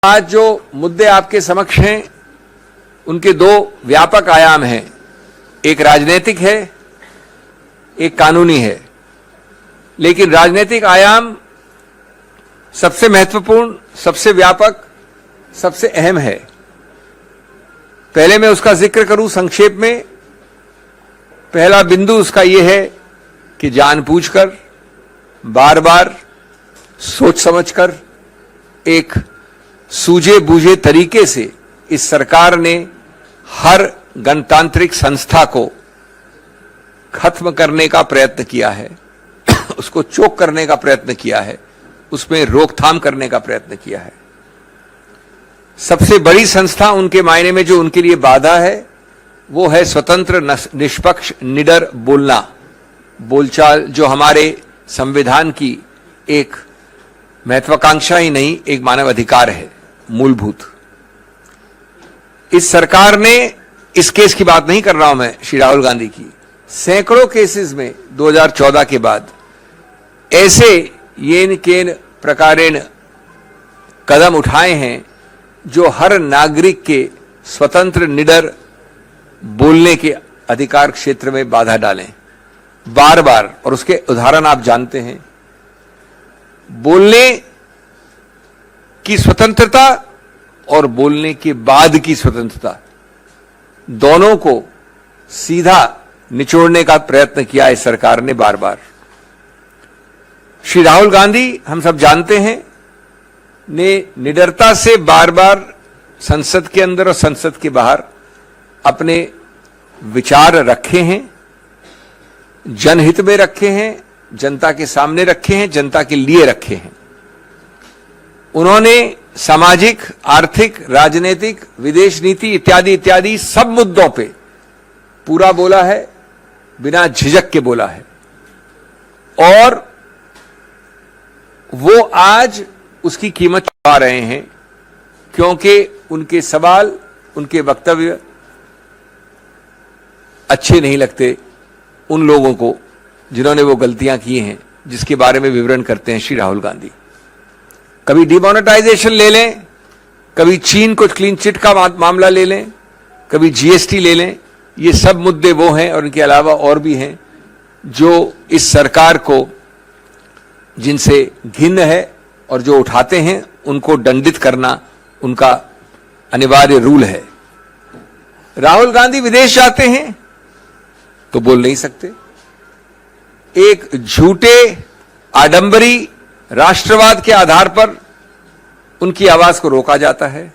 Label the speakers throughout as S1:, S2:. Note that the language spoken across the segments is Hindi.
S1: आज जो मुद्दे आपके समक्ष हैं उनके दो व्यापक आयाम हैं, एक राजनीतिक है, एक कानूनी है। लेकिन राजनीतिक आयाम सबसे महत्वपूर्ण, सबसे व्यापक, सबसे अहम है। पहले मैं उसका जिक्र करूं संक्षेप में। पहला बिंदु उसका यह है कि जानबूझकर, बार बार सोच समझकर, एक सूझे बूझे तरीके से इस सरकार ने हर गणतांत्रिक संस्था को खत्म करने का प्रयत्न किया है, उसको चोक करने का प्रयत्न किया है, उसमें रोकथाम करने का प्रयत्न किया है। सबसे बड़ी संस्था उनके मायने में जो उनके लिए बाधा है वो है स्वतंत्र, निष्पक्ष, निडर बोलना, बोलचाल, जो हमारे संविधान की एक महत्वाकांक्षा ही नहीं, एक मानव अधिकार है, मूलभूत। इस सरकार ने, इस केस की बात नहीं कर रहा हूं मैं, श्री राहुल गांधी की, सैकड़ों केसेस में 2014 के बाद ऐसे येन केन प्रकारेण कदम उठाए हैं जो हर नागरिक के स्वतंत्र, निडर बोलने के अधिकार क्षेत्र में बाधा डालें, बार बार। और उसके उदाहरण आप जानते हैं। बोलने की स्वतंत्रता और बोलने के बाद की स्वतंत्रता, दोनों को सीधा निचोड़ने का प्रयत्न किया इस सरकार ने बार बार। श्री राहुल गांधी, हम सब जानते हैं, ने निडरता से बार बार संसद के अंदर और संसद के बाहर अपने विचार रखे हैं, जनहित में रखे हैं, जनता के सामने रखे हैं, जनता के लिए रखे हैं। उन्होंने सामाजिक, आर्थिक, राजनीतिक, विदेश नीति इत्यादि इत्यादि सब मुद्दों पे पूरा बोला है, बिना झिझक के बोला है। और वो आज उसकी कीमत चुका रहे हैं, क्योंकि उनके सवाल, उनके वक्तव्य अच्छे नहीं लगते उन लोगों को जिन्होंने वो गलतियां की हैं, जिसके बारे में विवरण करते हैं श्री राहुल गांधी। कभी डिमोनेटाइजेशन ले लें, कभी चीन को क्लीन चिट का मामला ले लें, कभी जीएसटी ले लें। ये सब मुद्दे वो हैं और इनके अलावा और भी हैं जो इस सरकार को, जिनसे घिन्न है और जो उठाते हैं उनको दंडित करना उनका अनिवार्य रूल है। राहुल गांधी विदेश जाते हैं तो बोल नहीं सकते। एक झूठे, आडंबरी राष्ट्रवाद के आधार पर उनकी आवाज को रोका जाता है।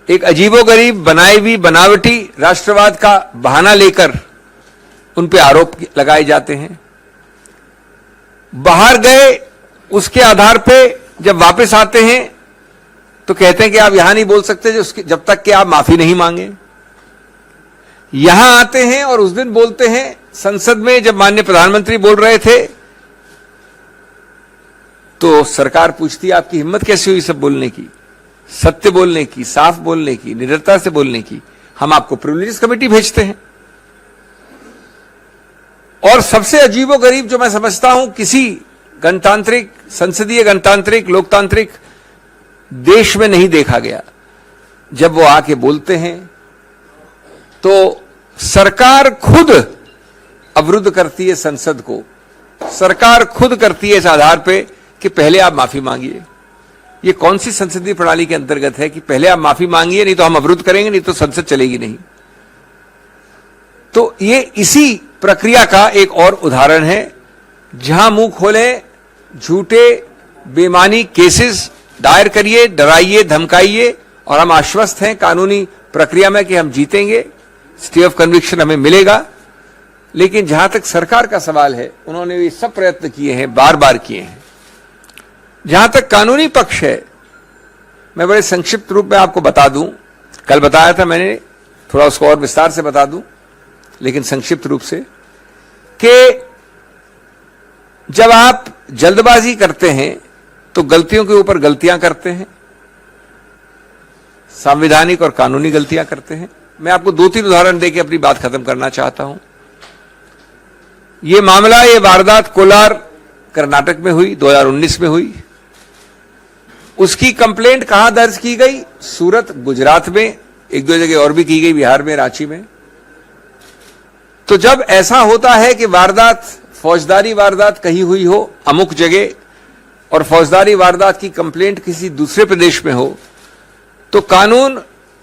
S1: एक अजीबोगरीब, बनाई हुई, बनावटी राष्ट्रवाद का बहाना लेकर उन पे आरोप लगाए जाते हैं। बाहर गए, उसके आधार पे जब वापस आते हैं तो कहते हैं कि आप यहां नहीं बोल सकते जब तक कि आप माफी नहीं मांगे। यहां आते हैं और उस दिन बोलते हैं संसद में, जब माननीय प्रधानमंत्री बोल रहे थे तो सरकार पूछती है आपकी हिम्मत कैसे हुई सब बोलने की, सत्य बोलने की, साफ बोलने की, निडरता से बोलने की। हम आपको प्रिविलेजेस कमेटी भेजते हैं। और सबसे अजीबोगरीब जो मैं समझता हूं, किसी गणतांत्रिक, संसदीय गणतांत्रिक, लोकतांत्रिक देश में नहीं देखा गया, जब वो आके बोलते हैं तो सरकार खुद अवरुद्ध करती है संसद को। सरकार खुद करती है इस आधार पे कि पहले आप माफी मांगिए। ये कौन सी संसदीय प्रणाली के अंतर्गत है कि पहले आप माफी मांगिए, नहीं तो हम अवरुद्ध करेंगे, नहीं तो संसद चलेगी नहीं। तो ये इसी प्रक्रिया का एक और उदाहरण है, जहां मुंह खोले, झूठे, बेमानी केसेस दायर करिए, डराइए, धमकाइए, और हम आश्वस्त हैं कानूनी प्रक्रिया में कि हम जीतेंगे, स्टे ऑफ कन्विक्शन हमें मिलेगा। लेकिन जहां तक सरकार का सवाल है, उन्होंने ये सब प्रयत्न किए हैं, बार बार किए हैं। जहां तक कानूनी पक्ष है, मैं बड़े संक्षिप्त रूप में आपको बता दूं, कल बताया था मैंने, थोड़ा उसको और विस्तार से बता दूं, लेकिन संक्षिप्त रूप से, कि जब आप जल्दबाजी करते हैं तो गलतियों के ऊपर गलतियां करते हैं, संवैधानिक और कानूनी गलतियां करते हैं। मैं आपको 2-3 उदाहरण देकर अपनी बात खत्म करना चाहता हूं। ये मामला, ये वारदात कोलार कर्नाटक में हुई, 2019 में हुई। उसकी कंप्लेंट कहां दर्ज की गई? सूरत, गुजरात में, एक दो जगह और भी की गई, बिहार में, रांची में। तो जब ऐसा होता है कि वारदात, फौजदारी वारदात कहीं हुई हो अमुक जगह और फौजदारी वारदात की कंप्लेंट किसी दूसरे प्रदेश में हो, तो कानून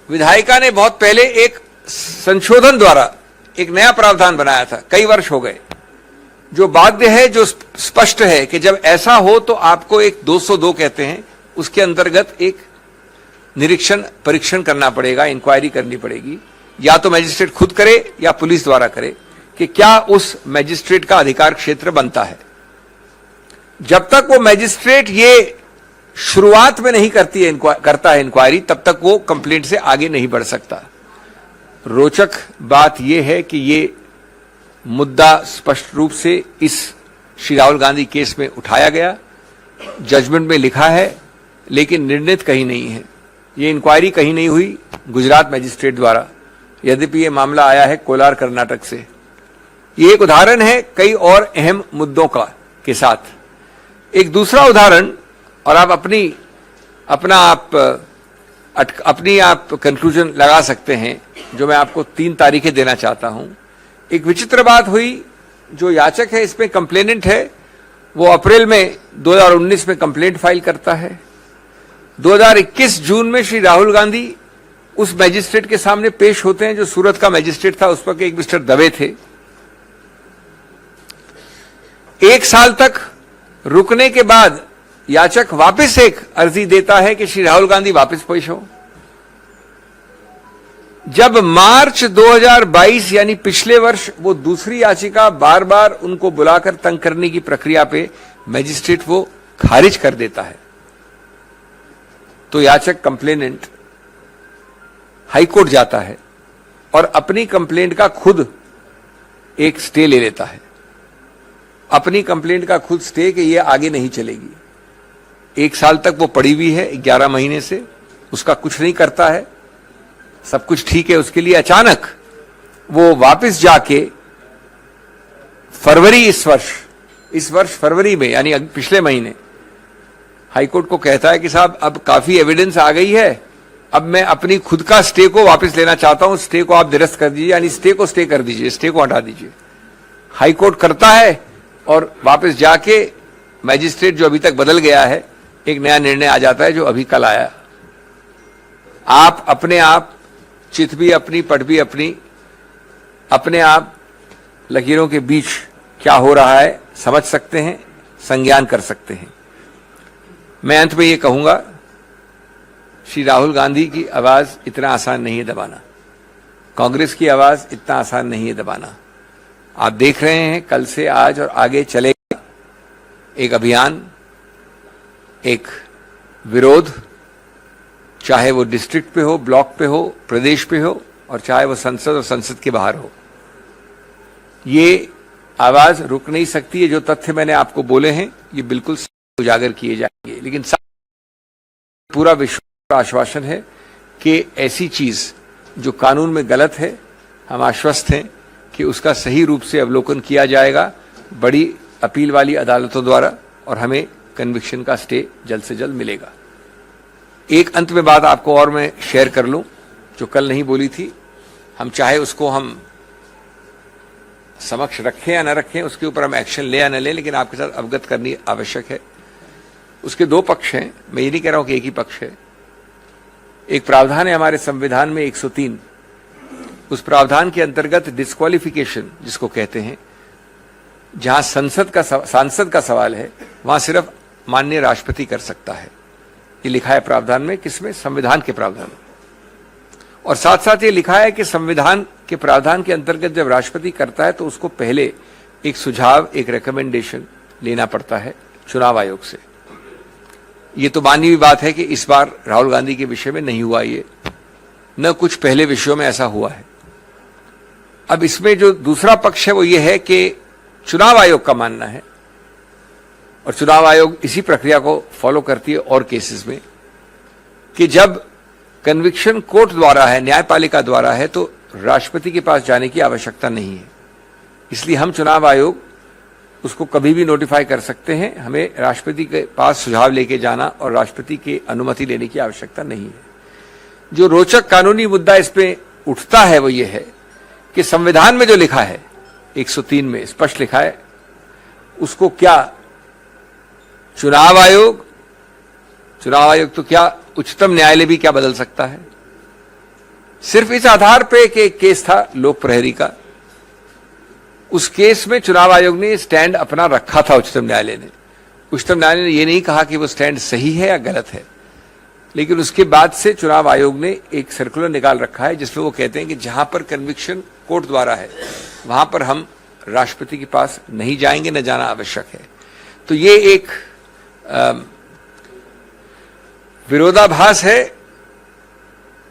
S1: विधायिका ने बहुत पहले एक संशोधन द्वारा एक नया प्रावधान बनाया था, कई वर्ष हो गए, जो बाध्य है, जो स्पष्ट है कि जब ऐसा हो तो आपको एक 202 कहते हैं, उसके अंतर्गत एक निरीक्षण परीक्षण करना पड़ेगा, इंक्वायरी करनी पड़ेगी, या तो मजिस्ट्रेट खुद करे या पुलिस द्वारा करे कि क्या उस मजिस्ट्रेट का अधिकार क्षेत्र बनता है। जब तक वो मजिस्ट्रेट ये शुरुआत में नहीं करता है इंक्वायरी, तब तक वो कंप्लेंट से आगे नहीं बढ़ सकता। रोचक बात यह है कि ये मुद्दा स्पष्ट रूप से इस श्री राहुल गांधी केस में उठाया गया, जजमेंट में लिखा है, लेकिन निर्णित कहीं नहीं है। ये इंक्वायरी कहीं नहीं हुई गुजरात मजिस्ट्रेट द्वारा, यद्यपि ये मामला आया है कोलार, कर्नाटक से। ये एक उदाहरण है कई और अहम मुद्दों का के साथ। एक दूसरा उदाहरण, और आप अपनी कंक्लूजन लगा सकते हैं, जो मैं आपको 3 तारीखें देना चाहता हूं। एक विचित्र बात हुई, जो याचक है, इसमें कंप्लेनेंट है, वो अप्रैल में 2019 में कंप्लेंट फाइल करता है। 2021 जून में श्री राहुल गांधी उस मैजिस्ट्रेट के सामने पेश होते हैं जो सूरत का मैजिस्ट्रेट था, उस पर एक मिस्टर दवे थे। 1 साल तक रुकने के बाद याचक वापस एक अर्जी देता है कि श्री राहुल गांधी वापस पेश हो। जब मार्च 2022 यानी पिछले वर्ष वो दूसरी याचिका बार बार उनको बुलाकर तंग करने की प्रक्रिया पे मैजिस्ट्रेट वो खारिज कर देता है, तो याचक कंप्लेनेंट हाईकोर्ट जाता है और अपनी कंप्लेंट का खुद एक स्टे ले लेता है। अपनी कंप्लेंट का खुद स्टे कि ये आगे नहीं चलेगी। 1 साल तक वो पड़ी हुई है, 11 महीने से उसका कुछ नहीं करता है, सब कुछ ठीक है उसके लिए। अचानक वो वापस जाके फरवरी इस वर्ष फरवरी में, यानी पिछले महीने, हाईकोर्ट को कहता है कि साहब अब काफी एविडेंस आ गई है, अब मैं अपनी खुद का स्टे को वापस लेना चाहता हूं, स्टे को आप निरस्त कर दीजिए, यानी स्टे को स्टे कर दीजिए, स्टे को हटा दीजिए। हाईकोर्ट करता है और वापस जाके मैजिस्ट्रेट, जो अभी तक बदल गया है, एक नया निर्णय आ जाता है जो अभी कल आया। आप अपने आप चित भी अपनी, पट भी अपनी, अपने आप लकीरों के बीच क्या हो रहा है समझ सकते हैं, संज्ञान कर सकते हैं। मैं अंत में ये कहूंगा, श्री राहुल गांधी की आवाज इतना आसान नहीं है दबाना, कांग्रेस की आवाज इतना आसान नहीं है दबाना। आप देख रहे हैं कल से आज और आगे चलेगा एक अभियान, एक विरोध, चाहे वो डिस्ट्रिक्ट पे हो, ब्लॉक पे हो, प्रदेश पे हो, और चाहे वो संसद और संसद के बाहर हो। ये आवाज रुक नहीं सकती है। जो तथ्य मैंने आपको बोले हैं ये बिल्कुल उजागर किए जाएंगे, लेकिन पूरा विश्वास का आश्वासन है कि ऐसी चीज जो कानून में गलत है, हम आश्वस्त हैं कि उसका सही रूप से अवलोकन किया जाएगा बड़ी अपील वाली अदालतों द्वारा, और हमें कन्विक्शन का स्टे जल्द से जल्द मिलेगा। एक अंत में बात आपको और मैं शेयर कर लूं जो कल नहीं बोली थी। हम चाहे उसको हम समक्ष रखें या न रखें, उसके ऊपर हम एक्शन ले या न लें, लेकिन आपके साथ अवगत करनी आवश्यक है। उसके 2 पक्ष हैं, मैं ये नहीं कह रहा हूं कि एक ही पक्ष है। एक प्रावधान है हमारे संविधान में 103, उस प्रावधान के अंतर्गत डिस्क्वालिफिकेशन जिसको कहते हैं, जहां सांसद का सवाल है, वहां सिर्फ माननीय राष्ट्रपति कर सकता है। ये लिखा है प्रावधान में, किसमें? संविधान के प्रावधान में। और साथ साथ ये लिखा है कि संविधान के प्रावधान के अंतर्गत जब राष्ट्रपति करता है तो उसको पहले एक सुझाव, एक रिकमेंडेशन लेना पड़ता है चुनाव आयोग से। ये तो मानी हुई बात है कि इस बार राहुल गांधी के विषय में नहीं हुआ, ये न कुछ पहले विषयों में ऐसा हुआ है। अब इसमें जो दूसरा पक्ष है वो ये है कि चुनाव आयोग का मानना है, और चुनाव आयोग इसी प्रक्रिया को फॉलो करती है और केसेस में, कि जब कन्विक्शन कोर्ट द्वारा है, न्यायपालिका द्वारा है, तो राष्ट्रपति के पास जाने की आवश्यकता नहीं है। इसलिए हम चुनाव आयोग उसको कभी भी नोटिफाई कर सकते हैं। हमें राष्ट्रपति के पास सुझाव लेके जाना और राष्ट्रपति की अनुमति लेने की आवश्यकता नहीं है। जो रोचक कानूनी मुद्दा इस पे उठता है वो ये है कि संविधान में जो लिखा है 103 में स्पष्ट लिखा है, उसको क्या चुनाव आयोग तो क्या उच्चतम न्यायालय भी क्या बदल सकता है? सिर्फ इस आधार पे कि एक केस था लोक प्रहरी का, उस केस में चुनाव आयोग ने स्टैंड अपना रखा था। उच्चतम न्यायालय ने ये नहीं कहा कि वो स्टैंड सही है या गलत है, लेकिन उसके बाद से चुनाव आयोग ने एक सर्कुलर निकाल रखा है जिसमें वो कहते हैं कि जहां पर कन्विक्शन कोर्ट द्वारा है वहां पर हम राष्ट्रपति के पास नहीं जाएंगे, न जाना आवश्यक है। तो ये एक विरोधाभास है।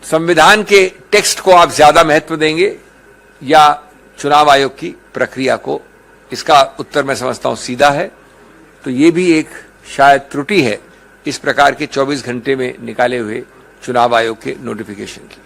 S1: संविधान के टेक्स्ट को आप ज्यादा महत्व देंगे या चुनाव आयोग की प्रक्रिया को? इसका उत्तर मैं समझता हूं सीधा है। तो ये भी एक शायद त्रुटि है इस प्रकार के 24 घंटे में निकाले हुए चुनाव आयोग के नोटिफिकेशन की।